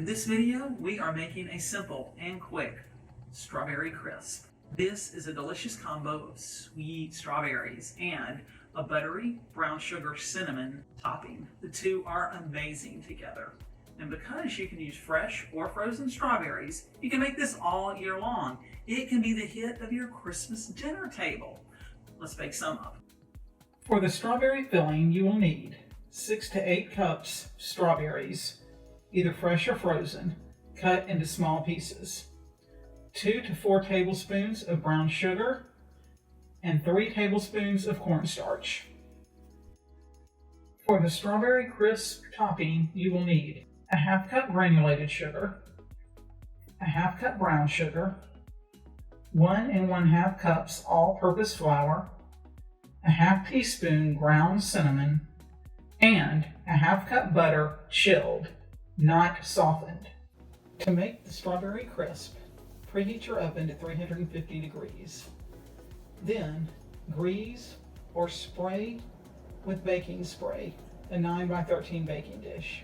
this video, we are making a simple and quick strawberry crisp. This is a delicious combo of sweet strawberries and a buttery brown sugar cinnamon topping. The two are amazing together. And because you can use fresh or frozen strawberries, you can make this all year long. It can be the hit of your Christmas dinner table. Let's bake some up. For the strawberry filling, you will need 6 to 8 cups strawberries, either fresh or frozen, cut into small pieces, 2 to 4 tablespoons of brown sugar, and 3 tablespoons of cornstarch. For the strawberry crisp topping, you will need a half cup granulated sugar, a half cup brown sugar, 1 1/2 cups all-purpose flour, a half teaspoon ground cinnamon, and a half cup butter chilled, not softened. To make the strawberry crisp, preheat your oven to 350 degrees. Then grease or spray with baking spray a 9x13 baking dish.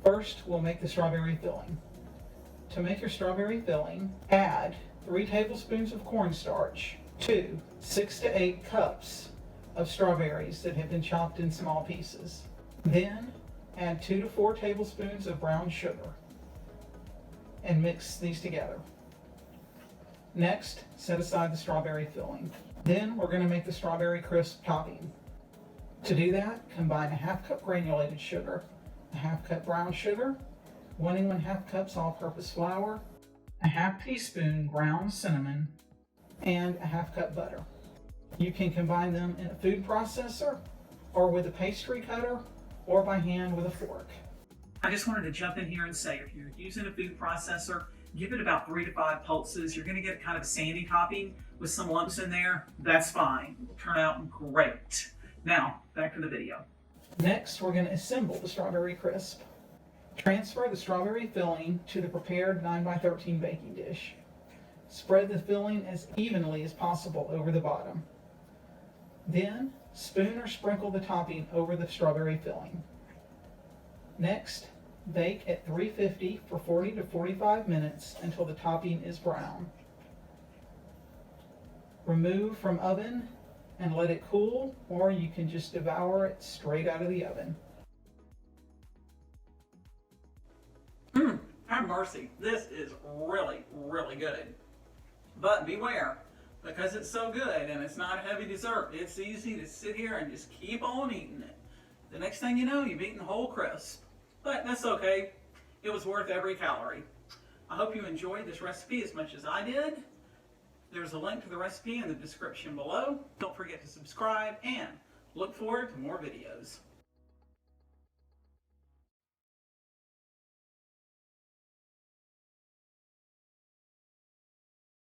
First, we'll make the strawberry filling. To make your strawberry filling, add 3 tablespoons of cornstarch to 6 to 8 cups of strawberries that have been chopped in small pieces. Then add 2 to 4 tablespoons of brown sugar and mix these together. Next, set aside the strawberry filling. Then we're going to make the strawberry crisp topping. To do that, combine a half cup granulated sugar, a half cup brown sugar, 1 1/2 cups all-purpose flour, a half teaspoon ground cinnamon, and a half cup butter. You can combine them in a food processor or with a pastry cutter or by hand with a fork. I just wanted to jump in here and say, if you're using a food processor, give it about 3 to 5 pulses. You're going to get kind of a sandy topping with some lumps in there. That's fine. It will turn out great. Now, back to the video. Next, we're going to assemble the strawberry crisp. Transfer the strawberry filling to the prepared 9x13 baking dish. Spread the filling as evenly as possible over the bottom. Then, spoon or sprinkle the topping over the strawberry filling. Next, bake at 350 for 40 to 45 minutes until the topping is brown. Remove from oven and let it cool, or you can just devour it straight out of the oven. Have mercy. This is really, really good. But beware, because it's so good and it's not a heavy dessert, it's easy to sit here and just keep on eating it. The next thing you know, you've eaten the whole crisp. But that's okay. It was worth every calorie. I hope you enjoyed this recipe as much as I did. There's a link to the recipe in the description below. Don't forget to subscribe and look forward to more videos.